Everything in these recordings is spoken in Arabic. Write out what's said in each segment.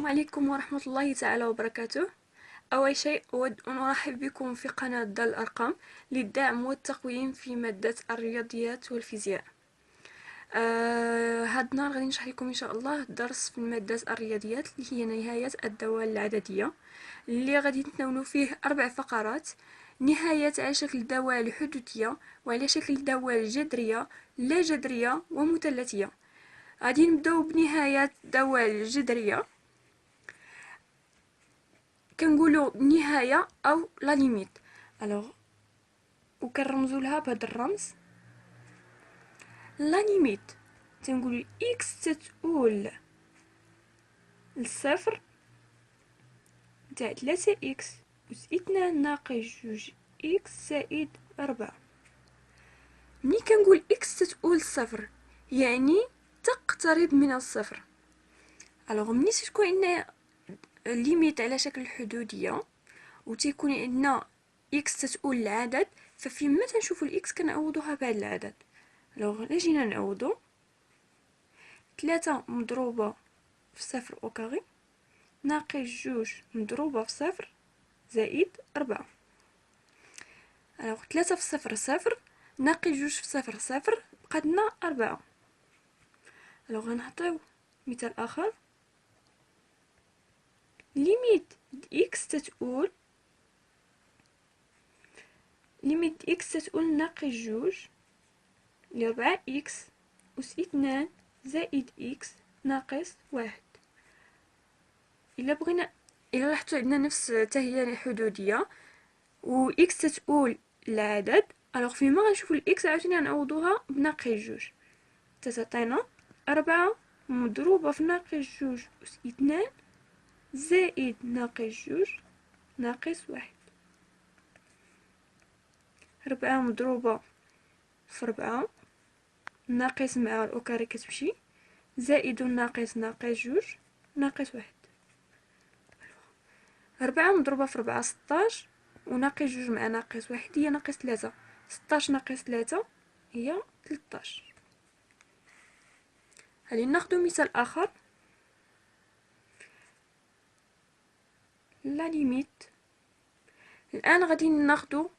عليكم ورحمة الله تعالى وبركاته. أول شيء أود أن أرحب بكم في قناة دال الأرقام للدعم والتقويم في مادة الرياضيات والفيزياء. هاد النهار غادي نشرح لكم إن شاء الله درس في مادة الرياضيات اللي هي نهاية الدوال العددية، اللي غادي نتناولوا فيه 4 فقرات: نهاية على شكل دوال حدودية، وعلى شكل دوال جذرية، لا جذرية، ومثلثية. غادي نبداو بنهاية دوال جذرية. كنقولوا نهاية او لا ليميت. الوغ وكنرمزوا لها بهذا الرمز. لا ليميت تنقول اكس تتقول للصفر تاع 3 اكس أس 2 ناقص 2 اكس زائد 4. ملي كنقول اكس تتقول صفر يعني تقترب من الصفر. الوغ ملي تكون عندنا ليميت على شكل حدودية وتيكون عندنا اكس تتقول العدد، ففيما تنشوفوا الاكس كنعوضوها بهذا العدد. الوغ الا جينا نعوضو 3 مضروبة في صفر او كاري ناقص 2 مضروبة في صفر زائد 4. الوغ 3 في صفر صفر ناقص 2 في صفر صفر بقات لنا 4. الوغ غنعطيو مثال اخر. ليميت اكس تتقول ناقص 2 ل 4 اكس أس 2 زائد اكس ناقص 1. الا لاحظتوا عندنا نفس تهيئة حدودية و اكس تتقول العدد، الوغ فيما غنشوفوا الاكس عاوتاني غنعوضوها بناقص 2 تتعطينا 4 مضروبة في ناقص 2 أس 2 زائد ناقص 2 ناقص 1. 4 مضروبة في 4 ناقص مع الأوكاري كتمشي زائد ناقص 2 ناقص 1. 4 مضروبة في 4 16 وناقص 2 مع ناقص 1 هي ناقص 3. 16 ناقص 3 هي 13. غادي ناخدو مثال آخر. لا ليميت. الآن غادي ناخدو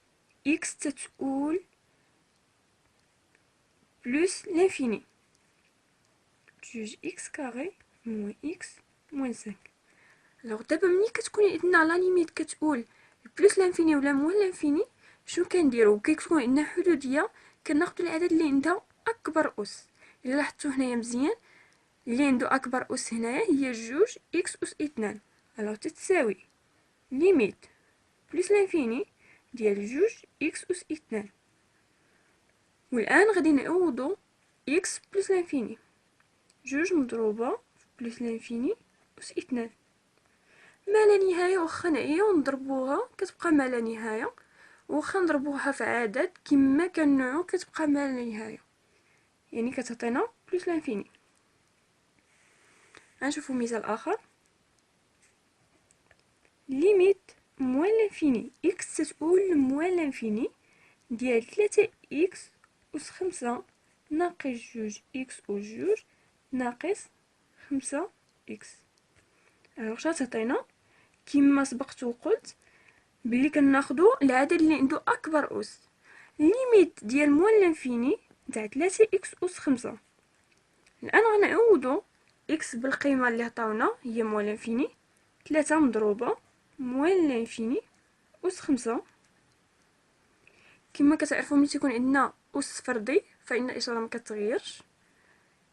إكس تتقول بلس لانفيني 2 إكس كاري موان إكس موان 5. الوغ دابا ملي كتكون عندنا لا ليميت كتقول بلس لانفيني ولا موان لانفيني، شنو كنديرو؟ كيكون عندنا حدودية كناخدو العدد اللي عندها أكبر أس. إلا لاحظتو هنايا مزيان اللي عندو أكبر أس هنايا هي 2 إكس أس 2. الوغ تتساوي ليميت بلس لانفيني ديال 2 إكس أس 2. والآن غادي نعوضو إكس بلس لانفيني 2 مضروبة في بلس لانفيني أس 2 ما لا نهاية. واخا نعيو نضربوها كتبقى ما لا نهاية، واخا نضربوها في عدد كما كنوعو كتبقى ما لا نهاية، يعني كتعطينا بلس لانفيني. غنشوفو مثال آخر. ليميت موان لانفيني إكس تتقول موان لانفيني ديال 3 إكس أس 5 ناقص 2 إكس أس 2 ناقص 5 إكس. الوغ شنو تعطينا؟ كما سبقت وقلت بلي كناخدو العدد اللي عنده اكبر اس. ليميت ديال موان لانفيني تاع 3 اكس اس 5. الان غنعوضو اكس بالقيمه اللي عطاونا هي موان لانفيني 3 مضروبه موان لانفيني اس 5. كما كتعرفوا ملي تيكون عندنا اس فردي فان الاشاره ما كتغيرش،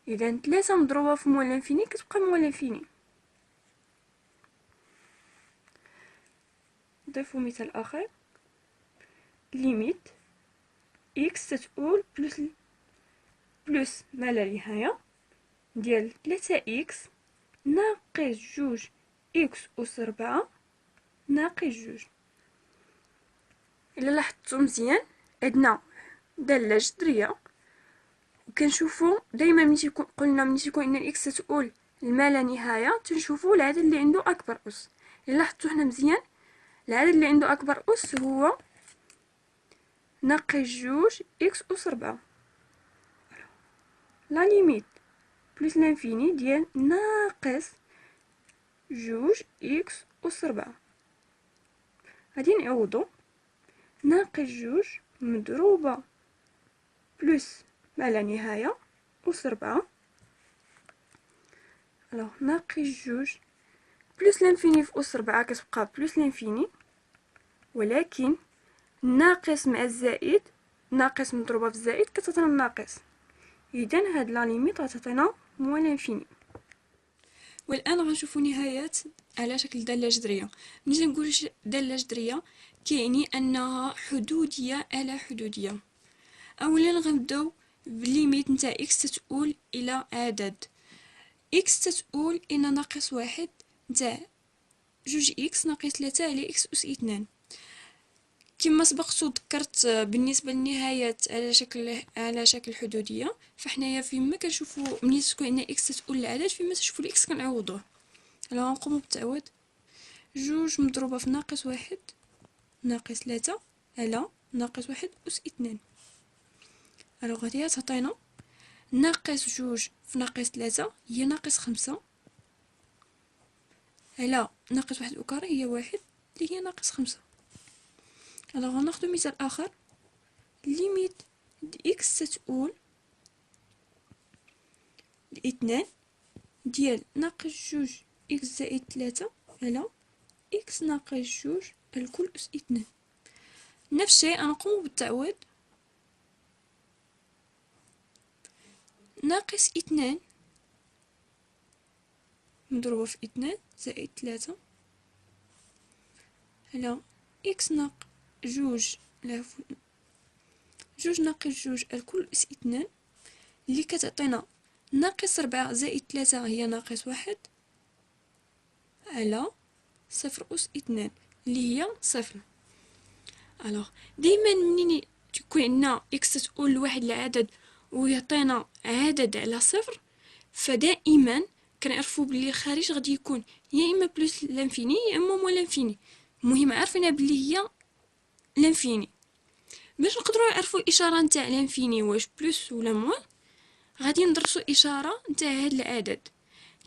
اذا 3 مضروبه في موان لانفيني كتبقى موان لانفيني. نضيفو مثال اخر. ليميت إكس تتقول بلس ما لا نهاية ديال 3 إكس ناقص 2 إكس أس 4 ناقص 2. إلا لاحظتو مزيان عندنا دالة جذرية، وكنشوفو دايما ملي تيكون عندنا الإكس تتقول لما لا نهاية تنشوفو العدد اللي عنده أكبر أس. إلا لاحظتو هنا مزيان العدد اللي عنده أكبر أس هو ناقص 2 إكس أس 4. لا ليميت بلس لانفيني ديال ناقص جوج إكس أس 4. غادي نعوضو ناقص جوج مضروبة بلس ما لا نهاية أس 4. الوغ ناقص جوج بلس لانفيني في أس 4 كتبقى بلس لانفيني، ولكن ناقص مع الزائد، ناقص مضروبة في الزائد كتعطينا الناقص، إذن هاد لا ليميت غتعطينا موان لانفيني. والآن غنشوفو نهايات على شكل دالة جذرية. ملي نقول دالة جذرية كيعني أنها حدودية على حدودية. أولا غنبداو بليميت نتاع إكس تتؤول إلى عدد، إكس تتؤول إلى ناقص واحد نتاع جوج إكس ناقص 3 على إكس أس 2. كما سبقت ذكرت بالنسبه للنهايات على شكل حدوديه، فحنايا فيما كنشوفوا ملي تكون عندنا اكس تتؤول للعدد فيما تشوفوا الاكس كنعوضوه. غنقوموا بالتعويض. جوج مضروبه في ناقص واحد ناقص 3 على ناقص واحد أس 2. غادي تعطينا ناقص جوج في ناقص 3 هي ناقص 5 على ناقص واحد أكاري هي واحد اللي هي ناقص 5. غناخدو مثال آخر. ليميت إكس تتؤول ل2 ديال ناقص جوج إكس زائد 3 على إكس ناقص جوج الكل أس 2. نفس الشيء غنقومو بالتعويض. ناقص 2 مضروبة في 2 زائد 3 على إكس ناقص جوج جوج ناقص جوج الكل أس 2 اللي كتعطينا ناقص 4 زائد 3 هي ناقص واحد على صفر أس 2 اللي هي صفر. دايما منين تكون عندنا إكس تتؤول لواحد العدد ويعطينا عدد على صفر، فدائما كنعرفو بلي الخارج غادي يكون يا إما بلس لانفيني يا إما موان لانفيني. المهم عارفينها بلي هي لانفيني. باش نقدروا نعرفوا الاشاره نتاع لانفيني واش بلس ولا موان، غادي ندرسوا الاشاره نتاع هاد العدد.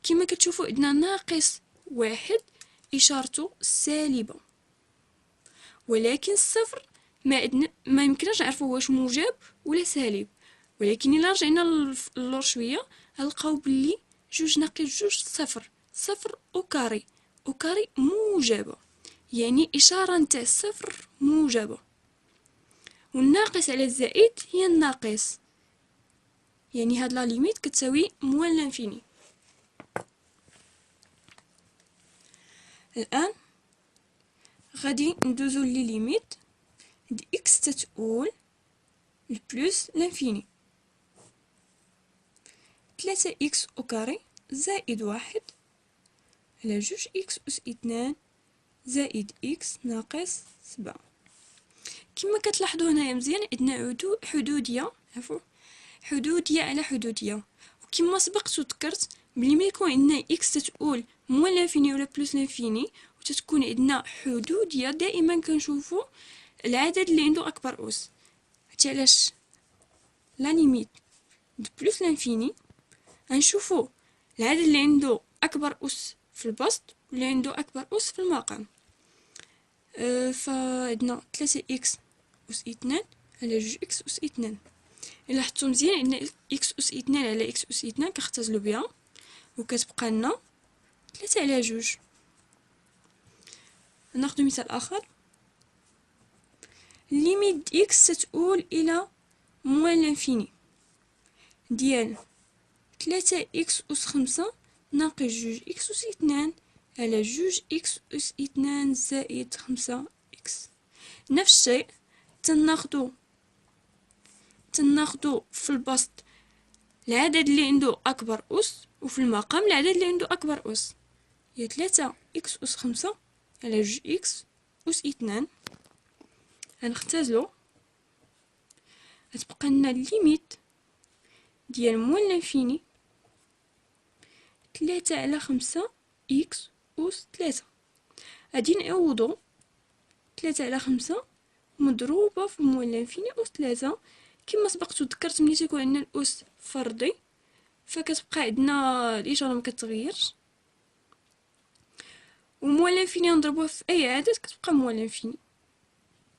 كما كتشوفوا عندنا ناقص واحد اشارته سالبه، ولكن الصفر ما يمكنناش نعرفوا واش موجب ولا سالب. ولكن الا رجعنا للور شويه غنلقاو بلي جوج ناقص جوج صفر، صفر أكاري، أكاري موجبه، يعني اشاره نتاع الصفر موجبه. والناقص على الزائد هي الناقص، يعني هاد لا ليميت كتساوي موان لانفيني. الان غادي ندوزو لي ليميت د اكس تتؤول لبلس لانفيني. 3 اكس أكاري زائد واحد على جوج اكس أس 2 زائد اكس ناقص 7. كما كتلاحظوا هنايا مزيان عندنا حدودية على حدودية. وكما سبقت وذكرت بلي ملي يكون عندنا اكس تتؤول موان لانفيني ولا بلس لانفيني وتتكون عندنا حدودية، دائما كنشوفوا العدد اللي عنده اكبر اس. حتى علاش لا ليميت د بلس لانفيني غنشوفوا العدد اللي عنده اكبر اس في البسط واللي عنده اكبر اس في المقام. فعندنا 3 اكس أس 2 على جوج اكس أس 2. إلا لاحظتو مزيان عندنا اكس أس 2 على اكس أس 2 كنختزلو بها وكتبقى لنا 3 على جوج. ناخدو مثال آخر. ليميت اكس تتؤول إلى موان لانفيني ديال 3 اكس أس 5 ناقص جوج اكس أس 2 على جوج اكس أس 2 زائد 5 اكس. نفس الشيء تناخدو في البسط العدد اللي عنده اكبر اس، وفي المقام العدد اللي عنده اكبر اس. هي 3 اكس أس 5 على جوج اكس أس 2. غنختزلو غتبقى لنا الليميت ديال موان لانفيني 3 على 5 اكس أس 3. غادي نعوضو 3 على 5 مضروبة في موان لانفيني أس 3. كما سبقت وذكرت ملي تيكون عندنا الأس فردي فكتبقى عندنا الإشارة مكتغيرش. و موان لانفيني نضربوها في اي عدد كتبقى موان لانفيني.